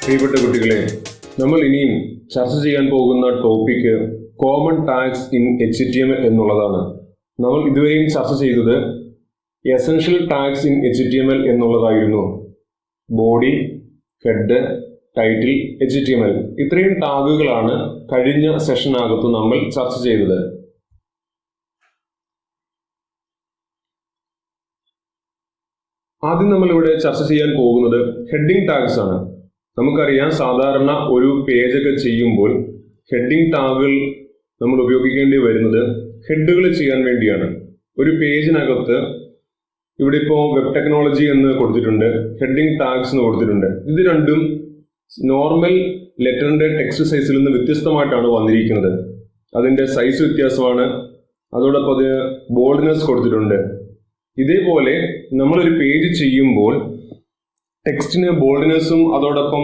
പ്രിയപ്പെട്ട കുട്ടികളെ, നമ്മൾ ഇനിയും ചർച്ച ചെയ്യാൻ പോകുന്ന topic common tags in HTML എന്നുള്ളതാണ്. നമ്മൾ ഇതുവരെയും ചർച്ച ചെയ്തത് എസൻഷ്യൽ ടാഗ്സ് ഇൻ HTML എന്നുള്ളതായിരുന്നു. ബോഡി, ഹെഡ്, ടൈറ്റിൽ, HTML ഇത്രയും ടാഗുകളാണ് കഴിഞ്ഞ സെഷനകത്ത് നമ്മൾ ചർച്ച ചെയ്തത്. ആദ്യം നമ്മളിവിടെ ചർച്ച ചെയ്യാൻ പോകുന്നത് ഹെഡിങ് ടാഗ്സ് ആണ്. നമുക്കറിയാം, സാധാരണ ഒരു പേജൊക്കെ ചെയ്യുമ്പോൾ ഹെഡിങ് ടാഗുകൾ നമ്മൾ ഉപയോഗിക്കേണ്ടി വരുന്നത് ഹെഡുകൾ ചെയ്യാൻ വേണ്ടിയാണ്. ഒരു പേജിനകത്ത് ഇവിടെ ഇപ്പോൾ വെബ് ടെക്നോളജി എന്ന് കൊടുത്തിട്ടുണ്ട്, ഹെഡിങ് ടാഗ്സ് എന്ന് കൊടുത്തിട്ടുണ്ട്. ഇത് രണ്ടും നോർമൽ ലെറ്ററിന്റെ ടെക്സ്റ്റ് സൈസിൽ നിന്ന് വ്യത്യസ്തമായിട്ടാണ് വന്നിരിക്കുന്നത്. അതിന്റെ സൈസ് വ്യത്യാസമാണ്. അതോടൊപ്പം അത് ബോൾഡ്നെസ് കൊടുത്തിട്ടുണ്ട്. ഇതേപോലെ നമ്മളൊരു പേജ് ചെയ്യുമ്പോൾ ടെക്സ്റ്റിന് ബോൾഡ്നെസ്സും അതോടൊപ്പം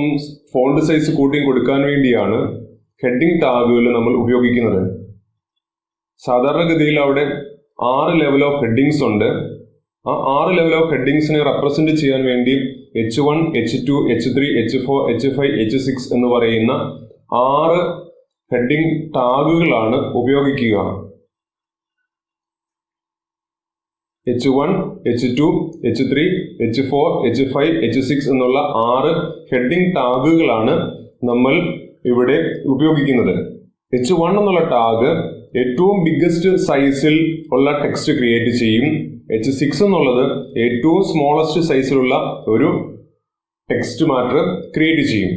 ഫോണ്ട് സൈസ് കൂട്ടിയും കൊടുക്കാൻ വേണ്ടിയാണ് ഹെഡിങ് ടാഗുകൾ നമ്മൾ ഉപയോഗിക്കുന്നത്. സാധാരണഗതിയിൽ അവിടെ 6 ലെവൽ ഓഫ് ഹെഡിങ്സ് ഉണ്ട്. ആ 6 ലെവൽ ഓഫ് ഹെഡിങ്സിനെ റെപ്രസെന്റ് ചെയ്യാൻ വേണ്ടി H1, H2, H3, H4, H5, H6 എന്ന് പറയുന്ന 6 ഹെഡിങ് ടാഗുകളാണ് ഉപയോഗിക്കുക. H1, H2, H3, H4, H5, H6 എന്നുള്ള 6 ഹെഡിങ് ടാഗുകളാണ് നമ്മൾ ഇവിടെ ഉപയോഗിക്കുന്നത്. H1 എന്നുള്ള ടാഗ് ഏറ്റവും ബിഗ്ഗസ്റ്റ് സൈസിൽ ഉള്ള ടെക്സ്റ്റ് ക്രിയേറ്റ് ചെയ്യും. H6 എന്നുള്ളത് ഏറ്റവും സ്മോളസ്റ്റ് സൈസിലുള്ള ഒരു ടെക്സ്റ്റ് മാറ്റർ ക്രിയേറ്റ് ചെയ്യും.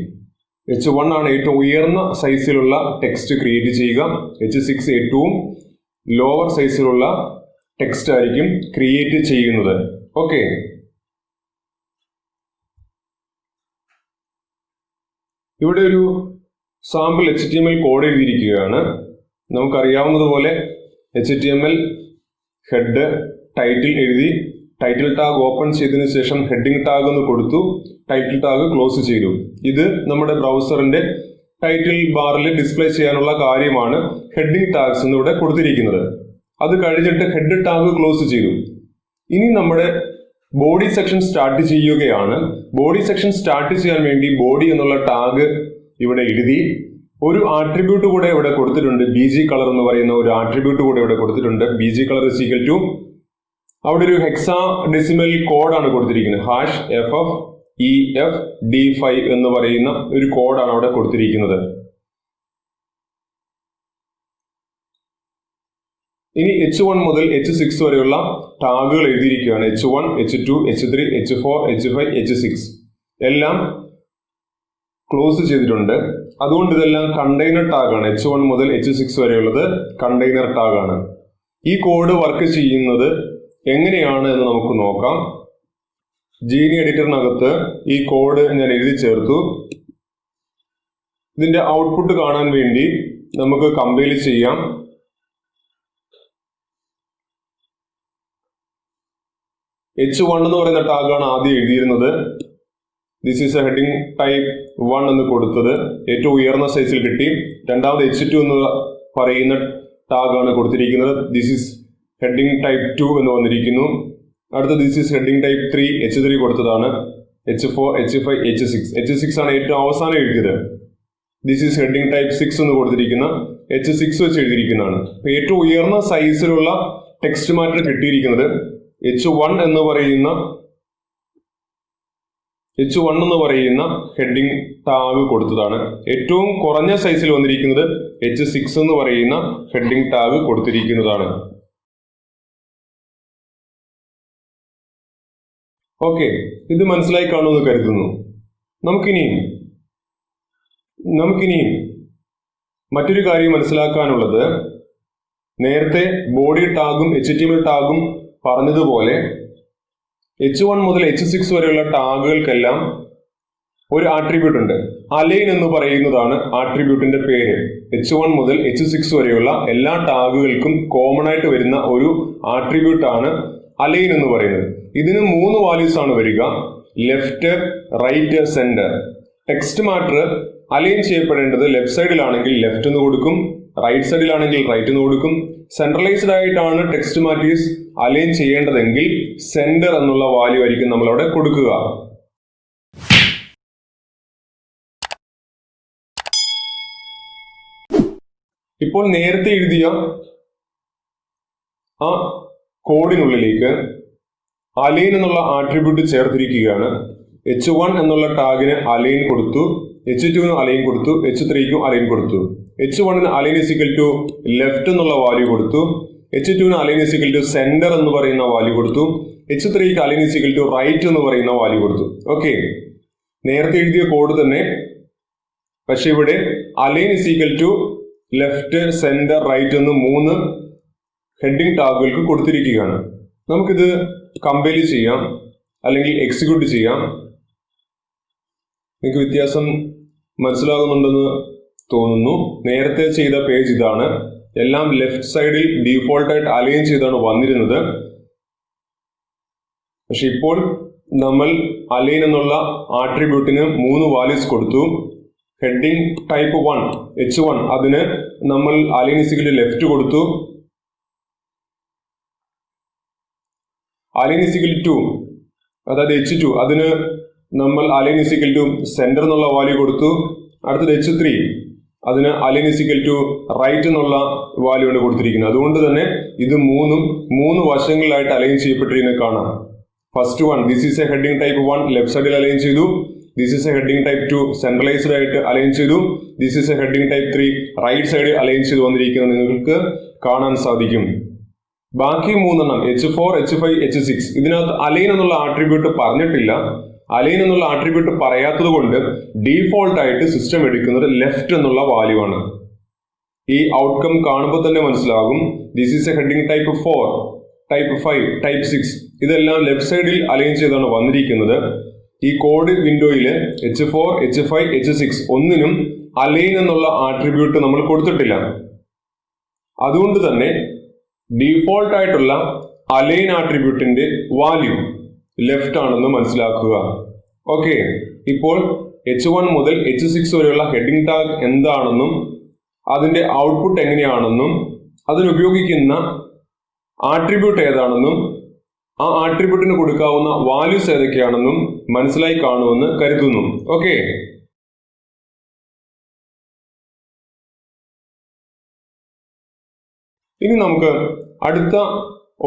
H1 ആണ് ഏറ്റവും ഉയർന്ന സൈസിലുള്ള ടെക്സ്റ്റ് ക്രിയേറ്റ് ചെയ്യുക. H6 ഏറ്റവും ലോവർ സൈസിലുള്ള ടെക്സ്റ്റ് ആയിരിക്കും ക്രിയേറ്റ് ചെയ്യുന്നത്. ഓക്കെ, ഇവിടെ ഒരു സാമ്പിൾ HTML കോഡ് എഴുതിയിരിക്കുകയാണ്. നമുക്കറിയാവുന്നതുപോലെ HTML ഹെഡ്, ടൈറ്റിൽ എഴുതി, ടൈറ്റിൽ ടാഗ് ഓപ്പൺ ചെയ്തതിനു ശേഷം ഹെഡിങ് ടാഗ് എന്ന് കൊടുത്തു, ടൈറ്റിൽ ടാഗ് ക്ലോസ് ചെയ്തു. ഇത് നമ്മുടെ ബ്രൗസറിന്റെ ടൈറ്റിൽ ബാറിൽ ഡിസ്പ്ലേ ചെയ്യാനുള്ള കാര്യമാണ് ഹെഡിങ് ടാഗ്സ് എന്ന് ഇവിടെ കൊടുത്തിരിക്കുന്നത്. അത് കഴിഞ്ഞിട്ട് ഹെഡ് ടാഗ് ക്ലോസ് ചെയ്തു. ഇനി നമ്മുടെ ബോഡി സെക്ഷൻ സ്റ്റാർട്ട് ചെയ്യുകയാണ്. ബോഡി സെക്ഷൻ സ്റ്റാർട്ട് ചെയ്യാൻ വേണ്ടി ബോഡി എന്നുള്ള ടാഗ് ഇവിടെ എഴുതി. ഒരു ആട്രിബ്യൂട്ട് കൂടെ ഇവിടെ കൊടുത്തിട്ടുണ്ട്, BG കളർ എന്ന് പറയുന്ന ഒരു ആട്രിബ്യൂട്ട് കൂടെ ഇവിടെ കൊടുത്തിട്ടുണ്ട്. BG colour is equal to, അവിടെ ഒരു ഹെക്സാ ഡെസിമൽ കോഡാണ് കൊടുത്തിരിക്കുന്നത്. #FFEFD5 എന്ന് പറയുന്ന ഒരു കോഡാണ് അവിടെ കൊടുത്തിരിക്കുന്നത്. ഇനി H1 മുതൽ H6 വരെയുള്ള ടാഗുകൾ എഴുതിയിരിക്കുകയാണ്. H1, H2, H3, H4, H5, H6 എല്ലാം ക്ലോസ് ചെയ്തിട്ടുണ്ട്. അതുകൊണ്ട് ഇതെല്ലാം കണ്ടെയ്നർ ടാഗാണ്. H1 മുതൽ H6 വരെയുള്ളത് കണ്ടെയ്നർ ടാഗാണ്. ഈ കോഡ് വർക്ക് ചെയ്യുന്നത് എങ്ങനെയാണ് എന്ന് നമുക്ക് നോക്കാം. ജീനി എഡിറ്ററിനകത്ത് ഈ കോഡ് ഞാൻ എഴുതി ചേർത്തു. ഇതിന്റെ ഔട്ട്പുട്ട് കാണാൻ വേണ്ടി നമുക്ക് കമ്പൈൽ ചെയ്യാം. H1 എന്ന് പറയുന്ന ടാഗാണ് ആദ്യം എഴുതിയിരുന്നത്. This is a heading type 1 എന്ന് കൊടുത്തത് ഏറ്റവും ഉയർന്ന സൈസിൽ കിട്ടി. രണ്ടാമത് H2 എന്ന് പറയുന്ന ടാഗാണ് കൊടുത്തിരിക്കുന്നത്. ദിസ് ഈസ് ഹെഡിങ് ടൈപ്പ് 2 എന്ന് വന്നിരിക്കുന്നു. അടുത്ത this is heading type 3, H3 കൊടുത്തതാണ്. H4, H5, H6 ആണ് ഏറ്റവും അവസാനം എഴുതിയത്. ദിസ് ഈസ് ഹെഡിങ് ടൈപ്പ് 6 എന്ന് കൊടുത്തിരിക്കുന്ന H6 വെച്ച് എഴുതിയിരിക്കുന്നതാണ്. ഏറ്റവും ഉയർന്ന സൈസിലുള്ള ടെക്സ്റ്റ് മാറ്റർ കിട്ടിയിരിക്കുന്നത് H1 എന്ന് പറയുന്ന ഹെഡിങ് ടാഗ് കൊടുത്തതാണ്. ഏറ്റവും കുറഞ്ഞ സൈസിൽ വന്നിരിക്കുന്നത് H6 എന്ന് പറയുന്ന ഹെഡിങ് ടാഗ് കൊടുത്തിരിക്കുന്നതാണ്. ഓക്കെ, ഇത് മനസ്സിലായി കാണുമെന്ന് കരുതുന്നു. നമുക്കിനിയും മറ്റൊരു കാര്യം മനസ്സിലാക്കാനുള്ളത്, നേരത്തെ ബോഡി ടാഗും HTML ടാഗും പറഞ്ഞതുപോലെ H1 മുതൽ H6 വരെയുള്ള ടാഗുകൾക്കെല്ലാം ഒരു ആട്രിബ്യൂട്ട് ഉണ്ട്. അലൈൻ എന്ന് പറയുന്നതാണ് ആട്രിബ്യൂട്ടിന്റെ പേര്. H1 മുതൽ H6 വരെയുള്ള എല്ലാ ടാഗുകൾക്കും കോമൺ ആയിട്ട് വരുന്ന ഒരു ആട്രിബ്യൂട്ട് ആണ് അലൈൻ എന്ന് പറയുന്നത്. ഇതിന് 3 വാല്യൂസ് ആണ് വരിക: left, right, centre. Text matter align ചെയ്യപ്പെടേണ്ടത് ലെഫ്റ്റ് സൈഡിലാണെങ്കിൽ ലെഫ്റ്റ് എന്ന് കൊടുക്കും, റൈറ്റ് സൈഡിലാണെങ്കിൽ റൈറ്റ് എന്ന് കൊടുക്കും. സെൻട്രലൈസ്ഡ് ആയിട്ടാണ് ടെക്സ്റ്റ് മാറ്റേഴ്സ് അലൈൻ ചെയ്യേണ്ടതെങ്കിൽ സെന്റർ എന്നുള്ള വാല്യൂ ആയിരിക്കും നമ്മൾ അവിടെ കൊടുക്കുക. ഇപ്പോൾ നേരത്തെ എഴുതിയ ആ കോഡിനുള്ളിലേക്ക് അലൈൻ എന്നുള്ള ആട്രിബ്യൂട്ട് ചേർത്തിരിക്കുകയാണ്. h1 എന്നുള്ള ടാഗിന് അലൈൻ കൊടുത്തു, h2ന് അലൈൻ കൊടുത്തു, h3ക്കും അലൈൻ കൊടുത്തു. h1ന് align is equal to left എന്നുള്ള വാല്യൂ കൊടുത്തു, h2ന് align is equal to centre എന്ന് പറയുന്ന വാല്യൂ കൊടുത്തു, h3ക്ക് align is equal to right എന്ന് പറയുന്ന വാല്യൂ കൊടുത്തു. ഓക്കെ, നേരത്തെ എഴുതിയ കോഡ് തന്നെ, പക്ഷെ ഇവിടെ align is equal to left, centre, right എന്ന് 3 ഹെഡിങ് ടാഗുകൾക്ക് കൊടുത്തിരിക്കുകയാണ്. നമുക്കിത് കമ്പൈൽ ചെയ്യാം, അല്ലെങ്കിൽ എക്സിക്യൂട്ട് ചെയ്യാം. നിങ്ങൾക്ക് വ്യത്യാസം മനസ്സിലാകുന്നുണ്ടെന്ന് തോന്നുന്നു. നേരത്തെ ചെയ്ത പേജ് ഇതാണ്. എല്ലാം ലെഫ്റ്റ് സൈഡിൽ ഡീഫോൾട്ടായിട്ട് അലൈൻ ചെയ്താണ് വന്നിരുന്നത്. പക്ഷെ ഇപ്പോൾ നമ്മൾ അലൈൻ എന്നുള്ള ആട്രിബ്യൂട്ടിന് 3 വാല്യൂസ് കൊടുത്തു. ഹെഡിങ് ടൈപ്പ് 1 h1 അതിന് നമ്മൾ align is equal to left കൊടുത്തു. അലൈൻ ഇസ് ഈക്വൽ ടു അതായത് h2 അതിന് നമ്മൾ align is equal to centre എന്നുള്ള വാല്യൂ കൊടുത്തു. അടുത്തത് h3 അതിന് align is equal to right എന്നുള്ള വാല്യൂ ആണ് കൊടുത്തിരിക്കുന്നത്. അതുകൊണ്ട് തന്നെ ഇത് 3 വശങ്ങളിലായിട്ട് അലൈൻ ചെയ്യപ്പെട്ടിരിക്കുന്നത് കാണാം. First one, this is a heading type 1 left സൈഡിൽ അലൈൻ ചെയ്തു. This is a heading type 2 centralised ആയിട്ട് അലൈൻ ചെയ്തു. This is a heading type 3 right side align ചെയ്ത് വന്നിരിക്കുന്നത് നിങ്ങൾക്ക് കാണാൻ സാധിക്കും. ബാക്കി 3 h4, h5, h6 ഇതിനകത്ത് അലൈൻ എന്നുള്ള ആട്രിബ്യൂട്ട് പറഞ്ഞിട്ടില്ല. അലൈൻ എന്നുള്ള ആട്രിബ്യൂട്ട് പറയാത്തത് കൊണ്ട് ഡീഫോൾട്ട് ആയിട്ട് സിസ്റ്റം എടുക്കുന്നത് ലെഫ്റ്റ് എന്നുള്ള വാല്യൂ ആണ്. ഈ ഔട്ട്കം കാണുമ്പോൾ തന്നെ മനസ്സിലാകും. This is a heading type 4, type 5, type 6 ഇതെല്ലാം ലെഫ്റ്റ് സൈഡിൽ അലൈൻ ചെയ്താണ് വന്നിരിക്കുന്നത്. ഈ കോഡ് വിൻഡോയിൽ h4, h5, h6 ഒന്നിനും അലൈൻ എന്നുള്ള ആട്രിബ്യൂട്ട് നമ്മൾ കൊടുത്തിട്ടില്ല. അതുകൊണ്ട് തന്നെ ഡീഫോൾട്ട് ആയിട്ടുള്ള അലൈൻ ആട്രിബ്യൂട്ടിന്റെ വാല്യൂ ലെഫ്റ്റ് ആണെന്ന് മനസ്സിലാക്കുക. ഓക്കെ, ഇപ്പോൾ h1 മുതൽ h6 വരെയുള്ള ഹെഡിങ് ടാഗ് എന്താണെന്നും അതിന്റെ ഔട്ട്പുട്ട് എങ്ങനെയാണെന്നും അതിനുപയോഗിക്കുന്ന ആട്രിബ്യൂട്ട് ഏതാണെന്നും ആ ആട്രിബ്യൂട്ടിന് കൊടുക്കാവുന്ന വാല്യൂസ് ഏതൊക്കെയാണെന്നും മനസ്സിലായി കാണുമെന്ന് കരുതുന്നു. ഓക്കെ, ഇനി നമുക്ക് അടുത്ത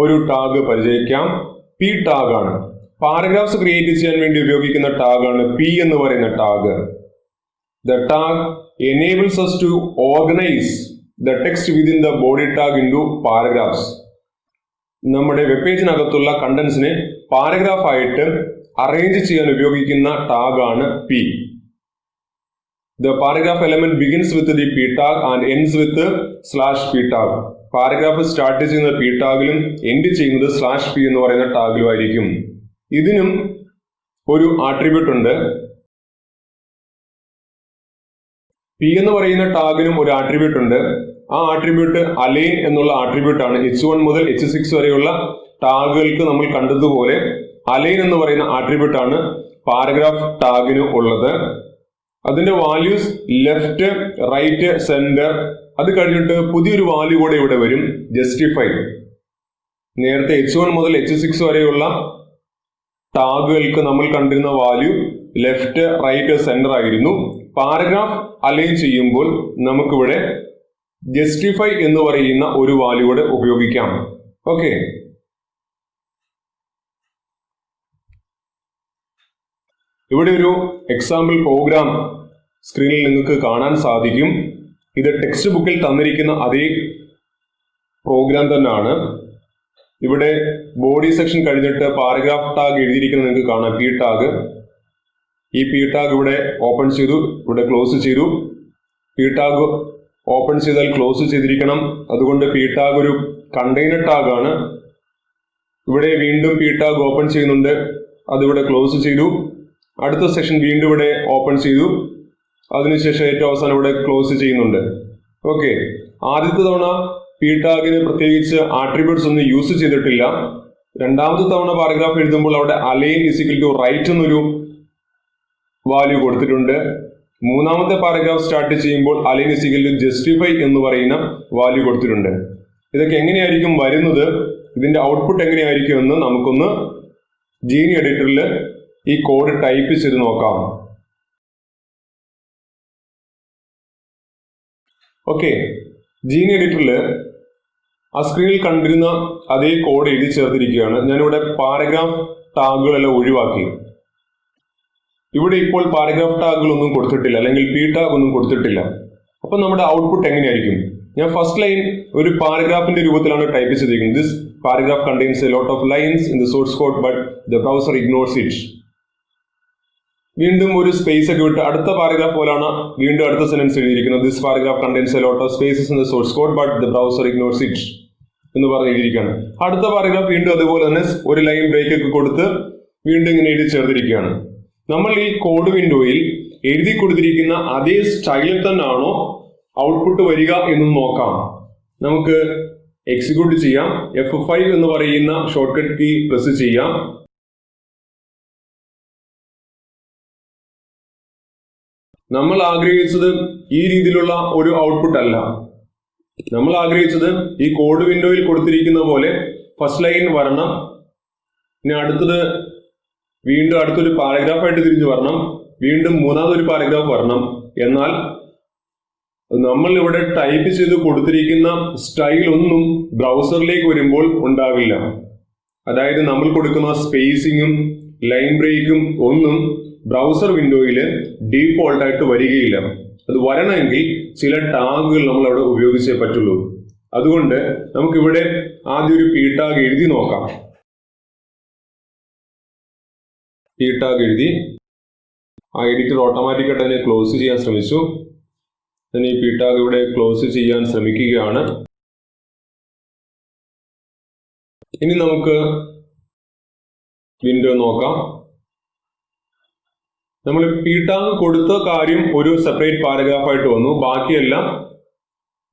ഒരു ടാഗ് പരിചയിക്കാം. പി ടാഗ് ആണ്. പാരഗ്രാഫ്സ് ക്രിയേറ്റ് ചെയ്യാൻ വേണ്ടി ഉപയോഗിക്കുന്ന ടാഗാണ് പി എന്ന് പറയുന്ന tag. The tag enables us to organize the text within the body tag into paragraphs. നമ്മുടെ വെബ് പേജിനകത്തുള്ള കണ്ടന്റ്സിനെ പാരഗ്രാഫ് ആയിട്ട് അറേഞ്ച് ചെയ്യാൻ ഉപയോഗിക്കുന്ന ടാഗാണ് P. The paragraph element begins with the p tag and ends with /p tag. Paragraph start ചെയ്യുന്നത് p ടാഗിലും end ചെയ്യുന്നത് /p എന്ന് പറയുന്ന ടാഗിലും ആയിരിക്കും. ഇതിനും ഒരു ആട്രിബ്യൂട്ട് ഉണ്ട്. പി എന്ന് പറയുന്ന ടാഗിനും ഒരു ആട്രിബ്യൂട്ട് ഉണ്ട്. ആ ആട്രിബ്യൂട്ട് അലൈൻ എന്നുള്ള ആട്രിബ്യൂട്ട് ആണ്. h1 മുതൽ h6 വരെയുള്ള ടാഗുകൾക്ക് നമ്മൾ കണ്ടതുപോലെ അലൈൻ എന്ന് പറയുന്ന ആട്രിബ്യൂട്ട് ആണ് പാരഗ്രാഫ് ടാഗിന് ഉള്ളത്. അതിന്റെ വാല്യൂസ് ലെഫ്റ്റ്, റൈറ്റ്, സെന്റർ. അത് കഴിഞ്ഞിട്ട് പുതിയൊരു വാല്യൂ കൂടെ ഇവിടെ വരും, ജസ്റ്റിഫൈ. നേരത്തെ h1 മുതൽ h6 വരെയുള്ള ടാഗുകൾക്ക് നമ്മൾ കണ്ടിരുന്ന വാല്യൂ ലെഫ്റ്റ്, റൈറ്റ്, സെന്റർ ആയിരുന്നു. പാരഗ്രാഫ് അലൈൻ ചെയ്യുമ്പോൾ നമുക്കിവിടെ ജസ്റ്റിഫൈ എന്ന് പറയുന്ന ഒരു വാല്യൂ കൂടെ ഉപയോഗിക്കാം. ഓക്കെ, ഇവിടെ ഒരു എക്സാമ്പിൾ പ്രോഗ്രാം സ്ക്രീനിൽ നിങ്ങൾക്ക് കാണാൻ സാധിക്കും. ഇത് ടെക്സ്റ്റ് ബുക്കിൽ തന്നിരിക്കുന്ന അതേ പ്രോഗ്രാം തന്നെയാണ്. ഇവിടെ ബോഡി സെക്ഷൻ കഴിഞ്ഞിട്ട് പാരഗ്രാഫ് ടാഗ് എഴുതിയിരിക്കുന്നത് നിങ്ങൾക്ക് കാണാം, പി ടാഗ്. ഈ പി ടാഗ് ഇവിടെ ഓപ്പൺ ചെയ്തു, ഇവിടെ ക്ലോസ് ചെയ്തു. പി ടാഗ് ഓപ്പൺ ചെയ്താൽ ക്ലോസ് ചെയ്തിരിക്കണം. അതുകൊണ്ട് പി ടാഗ് ഒരു കണ്ടെയ്നർ ടാഗ് ആണ്. ഇവിടെ വീണ്ടും പി ടാഗ് ഓപ്പൺ ചെയ്യുന്നുണ്ട്, അതിവിടെ ക്ലോസ് ചെയ്തു. അടുത്ത സെക്ഷൻ വീണ്ടും ഇവിടെ ഓപ്പൺ ചെയ്തു, അതിനുശേഷം ഏറ്റവും അവസാനം ഇവിടെ ക്ലോസ് ചെയ്യുന്നുണ്ട്. ഓക്കെ, ആദ്യത്തെ തവണ പി ടാഗിന് പ്രത്യേകിച്ച് ആട്രിബ്യൂട്ട്സ് ഒന്നും യൂസ് ചെയ്തിട്ടില്ല. രണ്ടാമത്തെ തവണ പാരഗ്രാഫ് എഴുതുമ്പോൾ അവിടെ അലൈൻ ഇസിക്കൽ ടു റൈറ്റ് എന്നൊരു വാല്യൂ കൊടുത്തിട്ടുണ്ട്. മൂന്നാമത്തെ പാരഗ്രാഫ് സ്റ്റാർട്ട് ചെയ്യുമ്പോൾ അലൈൻ ഇസിക്കൽ ടു ജസ്റ്റിഫൈ എന്ന് പറയുന്ന വാല്യൂ കൊടുത്തിട്ടുണ്ട്. ഇതൊക്കെ എങ്ങനെയായിരിക്കും വരുന്നത്, ഇതിന്റെ ഔട്ട്പുട്ട് എങ്ങനെയായിരിക്കും എന്ന് നമുക്കൊന്ന് ജീനി എഡിറ്ററിൽ ഈ കോഡ് ടൈപ്പ് ചെയ്ത് നോക്കാം. ഓക്കെ, ജീനി എഡിറ്ററിൽ ആ സ്ക്രീനിൽ കണ്ടിരുന്ന അതേ കോഡ് എഴുതി ചേർത്തിരിക്കുകയാണ്. ഞാനിവിടെ പാരഗ്രാഫ് ടാഗുകളെല്ലാം ഒഴിവാക്കി. ഇവിടെ ഇപ്പോൾ പാരഗ്രാഫ് ടാഗുകളൊന്നും കൊടുത്തിട്ടില്ല, അല്ലെങ്കിൽ പി ടാഗ് ഒന്നും കൊടുത്തിട്ടില്ല. അപ്പൊ നമ്മുടെ ഔട്ട്പുട്ട് എങ്ങനെയായിരിക്കും? ഞാൻ ഫസ്റ്റ് ലൈൻ ഒരു പാരഗ്രാഫിന്റെ രൂപത്തിലാണ് ടൈപ്പ് ചെയ്തിരിക്കുന്നത്. This paragraph contains a lot of lines in the source code but the browser ignores it. വീണ്ടും ഒരു സ്പേസ് ഒക്കെ വിട്ട് അടുത്ത പാരഗ്രാഫ് പോലാണ് വീണ്ടും അടുത്ത സെന്റൻസ് എഴുതിയിരിക്കുന്നത്. This paragraph contains a lot of spaces in the source code but the browser ignores it എന്ന് പറഞ്ഞ് എഴുതിയിരിക്കുകയാണ്. അടുത്ത പാരഗ്രാഫ് വീണ്ടും അതുപോലെ തന്നെ ഒരു ലൈൻ ബ്രേക്ക് ഒക്കെ കൊടുത്ത് വീണ്ടും ഇങ്ങനെ എഴുതി ചേർത്തിരിക്കുകയാണ്. നമ്മൾ ഈ കോഡ് വിൻഡോയിൽ എഴുതി കൊടുത്തിരിക്കുന്ന അതേ സ്റ്റൈലിൽ തന്നെയാണോ ഔട്ട്പുട്ട് വരിക എന്ന് നോക്കാം. നമുക്ക് എക്സിക്യൂട്ട് ചെയ്യാം. F5 എന്ന് പറയുന്ന ഷോർട്ട് കട്ട് കീ പ്രസ് ചെയ്യാം. നമ്മൾ ആഗ്രഹിച്ചത് ഈ രീതിയിലുള്ള ഒരു ഔട്ട്പുട്ട് അല്ല. നമ്മൾ ആഗ്രഹിച്ചത് ഈ കോഡ് വിൻഡോയിൽ കൊടുത്തിരിക്കുന്ന പോലെ ഫസ്റ്റ് ലൈൻ വരണം, ഇനി അടുത്തത് വീണ്ടും അടുത്തൊരു പാരഗ്രാഫായിട്ട് തിരിഞ്ഞു വരണം, വീണ്ടും മൂന്നാമതൊരു പാരഗ്രാഫ് വരണം. എന്നാൽ നമ്മൾ ഇവിടെ ടൈപ്പ് ചെയ്ത് കൊടുത്തിരിക്കുന്ന സ്റ്റൈൽ ഒന്നും ബ്രൗസറിലേക്ക് വരുമ്പോൾ ഉണ്ടാവില്ല. അതായത് നമ്മൾ കൊടുക്കുന്ന സ്പേസിങ്ങും ലൈൻ ബ്രേക്കും ഒന്നും ബ്രൗസർ വിൻഡോയിൽ ഡീഫോൾട്ടായിട്ട് വരികയില്ല. അത് വരണമെങ്കിൽ ചില ടാഗുകൾ നമ്മൾ അവിടെ ഉപയോഗിച്ചേ പറ്റുള്ളൂ. അതുകൊണ്ട് നമുക്കിവിടെ ആദ്യം ഒരു പി ടാഗ് എഴുതി നോക്കാം. പി ടാഗ് എഴുതി ആ എഡിറ്റർ ഓട്ടോമാറ്റിക്കായിട്ട് അതിനെ ക്ലോസ് ചെയ്യാൻ ശ്രമിച്ചു. ഞാൻ ഈ പി ടാഗ് ഇവിടെ ക്ലോസ് ചെയ്യാൻ ശ്രമിക്കുകയാണ്. ഇനി നമുക്ക് വിൻഡോ നോക്കാം. നമ്മൾ പി ടാഗ് കൊടുത്ത കാര്യം ഒരു സെപ്പറേറ്റ് പാരഗ്രാഫായിട്ട് വന്നു, ബാക്കിയെല്ലാം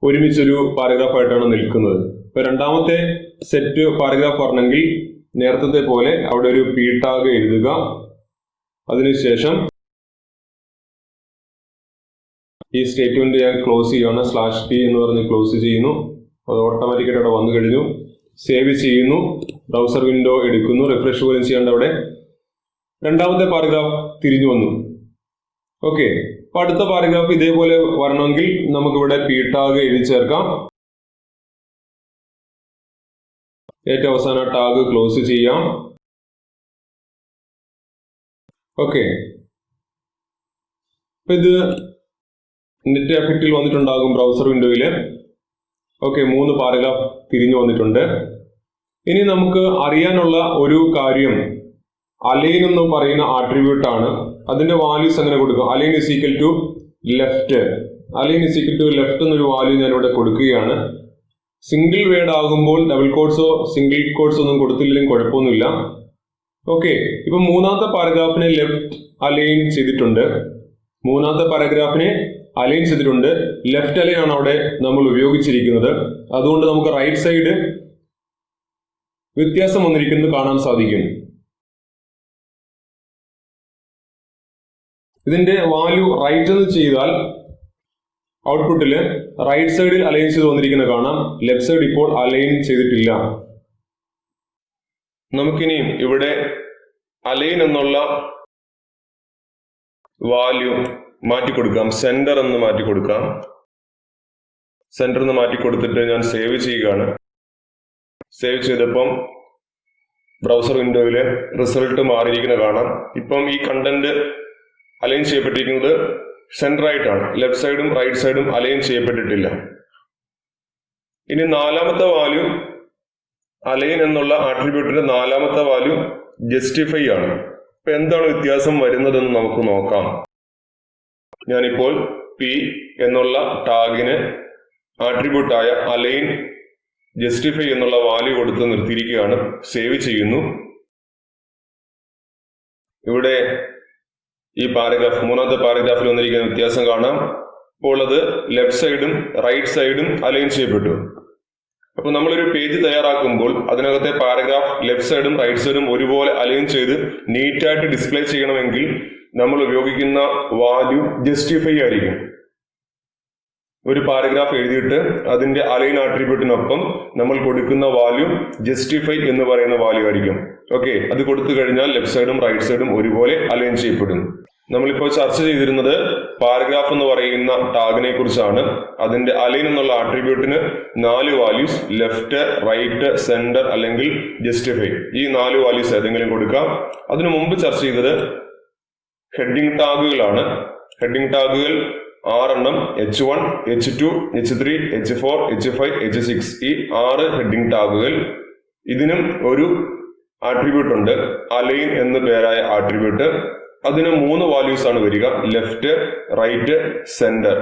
ഒരുമിച്ചൊരു പാരഗ്രാഫായിട്ടാണ് നിൽക്കുന്നത്. ഇപ്പൊ രണ്ടാമത്തെ സെറ്റ് പാരഗ്രാഫ് വരണമെങ്കിൽ നേരത്തെ പോലെ അവിടെ ഒരു പി ടാഗ് എഴുതുക. അതിനുശേഷം ഈ സ്റ്റേറ്റ്മെന്റ് ഞാൻ ക്ലോസ് ചെയ്യുകയാണ്. /p എന്ന് പറഞ്ഞ് ക്ലോസ് ചെയ്യുന്നു. അത് ഓട്ടോമാറ്റിക്കായിട്ട് അവിടെ വന്നു കഴിഞ്ഞു. സേവ് ചെയ്യുന്നു. ബ്രൗസർ വിൻഡോ എടുക്കുന്നു. റിഫ്രഷ് പോലും ചെയ്യാണ്ട് അവിടെ രണ്ടാമത്തെ പാരഗ്രാഫ് തിരിഞ്ഞു വന്നു. ഓക്കെ, അപ്പൊ അടുത്ത പാരഗ്രാഫ് ഇതേപോലെ വരണമെങ്കിൽ നമുക്കിവിടെ പി ടാഗ് എഴുതി ചേർക്കാം. ഏറ്റവും അവസാന ടാഗ് ക്ലോസ് ചെയ്യാം. ഓക്കെ, അപ്പൊ ഇത് നെറ്റ് എഫക്റ്റിൽ വന്നിട്ടുണ്ടാകും ബ്രൗസർ വിൻഡോയിൽ. ഓക്കെ, 3 പാരഗ്രാഫ് തിരിഞ്ഞു വന്നിട്ടുണ്ട്. ഇനി നമുക്ക് അറിയാനുള്ള ഒരു കാര്യം അലൈൻ എന്ന് പറയുന്ന ആട്രിബ്യൂട്ട് ആണ്. അതിന്റെ വാല്യൂസ് എങ്ങനെ കൊടുക്കും? Align is equal to left. Align is equal to left എന്നൊരു വാല്യൂ ഞാൻ ഇവിടെ കൊടുക്കുകയാണ്. സിംഗിൾ വേർഡ് ആകുമ്പോൾ ഡബിൾ കോട്ട്സോ സിംഗിൾ കോട്ട്സോ ഒന്നും കൊടുത്തില്ലെങ്കിലും കുഴപ്പമൊന്നുമില്ല. ഓക്കെ, ഇപ്പൊ മൂന്നാമത്തെ പാരഗ്രാഫിനെ ലെഫ്റ്റ് അലൈൻ ചെയ്തിട്ടുണ്ട്. ലെഫ്റ്റ് അലൈൻ ആണ് അവിടെ നമ്മൾ ഉപയോഗിച്ചിരിക്കുന്നത്. അതുകൊണ്ട് നമുക്ക് റൈറ്റ് സൈഡ് വ്യത്യാസം വന്നിരിക്കുന്നത് കാണാൻ സാധിക്കും. ഇതിന്റെ വാല്യൂ റൈറ്റ് എന്ന് ചെയ്താൽ ഔട്ട്പുട്ടിൽ റൈറ്റ് സൈഡിൽ അലൈൻ ചെയ്ത് വന്നിരിക്കുന്നത് കാണാം. ലെഫ്റ്റ് സൈഡ് ഇപ്പോൾ അലൈൻ ചെയ്തിട്ടില്ല. നമുക്കിനി ഇവിടെ അലൈൻ എന്നുള്ള വാല്യൂ മാറ്റിക്കൊടുക്കാം. സെന്റർ എന്ന് മാറ്റിക്കൊടുക്കാം. സെന്റർ എന്ന് മാറ്റിക്കൊടുത്തിട്ട് ഞാൻ സേവ് ചെയ്യുകയാണ്. സേവ് ചെയ്തപ്പം ബ്രൗസർ വിൻഡോയിലെ റിസൾട്ട് മാറിയിരിക്കുന്ന കാണാം. ഇപ്പം ഈ കണ്ടന്റ് അലൈൻ ചെയ്യപ്പെട്ടിരിക്കുന്നത് സെന്റർ ആയിട്ടാണ്. ലെഫ്റ്റ് സൈഡും റൈറ്റ് സൈഡും അലൈൻ ചെയ്യപ്പെട്ടിട്ടില്ല. ഇനി നാലാമത്തെ വാല്യൂ, അലൈൻ എന്നുള്ള ആട്രിബ്യൂട്ടിന്റെ നാലാമത്തെ വാല്യൂ ജസ്റ്റിഫൈ ആണ്. ഇപ്പൊ എന്താണ് വ്യത്യാസം വരുന്നതെന്ന് നമുക്ക് നോക്കാം. ഞാനിപ്പോൾ പി എന്നുള്ള ടാഗിന് ആട്രിബ്യൂട്ടായ അലൈൻ ജസ്റ്റിഫൈ എന്നുള്ള വാല്യൂ കൊടുത്ത് നിർത്തിയിരിക്കുകയാണ്. സേവ് ചെയ്യുന്നു. ഇവിടെ ഈ പാരഗ്രാഫ്, മൂന്നാമത്തെ പാരഗ്രാഫിൽ വന്നിരിക്കുന്ന വ്യത്യാസം കാണാം. ഇപ്പോൾ അത് ലെഫ്റ്റ് സൈഡും റൈറ്റ് സൈഡും അലൈൻ ചെയ്യപ്പെട്ടു. അപ്പൊ നമ്മളൊരു പേജ് തയ്യാറാക്കുമ്പോൾ അതിനകത്തെ പാരഗ്രാഫ് ലെഫ്റ്റ് സൈഡും റൈറ്റ് സൈഡും ഒരുപോലെ അലൈൻ ചെയ്ത് നീറ്റായിട്ട് ഡിസ്പ്ലേ ചെയ്യണമെങ്കിൽ നമ്മൾ ഉപയോഗിക്കുന്ന വാല്യൂ ജസ്റ്റിഫൈ ആയിരിക്കും. ഒരു പാരഗ്രാഫ് എഴുതിയിട്ട് അതിന്റെ അലൈൻ ആട്രിബ്യൂട്ടിനൊപ്പം നമ്മൾ കൊടുക്കുന്ന വാല്യൂ ജസ്റ്റിഫൈ എന്ന് പറയുന്ന വാല്യൂ ആയിരിക്കും. ഓക്കെ, അത് കൊടുത്തു കഴിഞ്ഞാൽ ലെഫ്റ്റ് സൈഡും റൈറ്റ് സൈഡും ഒരുപോലെ അലൈൻ ചെയ്യപ്പെടും. നമ്മളിപ്പോൾ ചർച്ച ചെയ്തിരുന്നത് പാരഗ്രാഫ് എന്ന് പറയുന്ന ടാഗിനെ കുറിച്ചാണ്. അതിന്റെ അലൈൻ എന്നുള്ള ആട്രിബ്യൂട്ടിന് 4 വാല്യൂസ്, ലെഫ്റ്റ്, റൈറ്റ്, സെന്റർ അല്ലെങ്കിൽ ജസ്റ്റിഫൈ, ഈ 4 വാല്യൂസ് ഏതെങ്കിലും കൊടുക്കാം. അതിനു മുമ്പ് ചർച്ച ചെയ്തത് ഹെഡിങ് ടാഗുകളാണ്. ഹെഡിങ് ടാഗുകൾ 6 എണ്ണം, H1, H2, H3, H4, H5, H6, ഈ 6 ഹെഡിങ് ടാഗുകൾ. ഇതിനും ഒരു ആട്രിബ്യൂട്ട് ഉണ്ട്, അലൈൻ എന്ന് പേരായ ആട്രിബ്യൂട്ട്. അതിന് 3 വാല്യൂസ് ആണ് വരിക, ലെഫ്റ്റ്, റൈറ്റ്, സെന്റർ.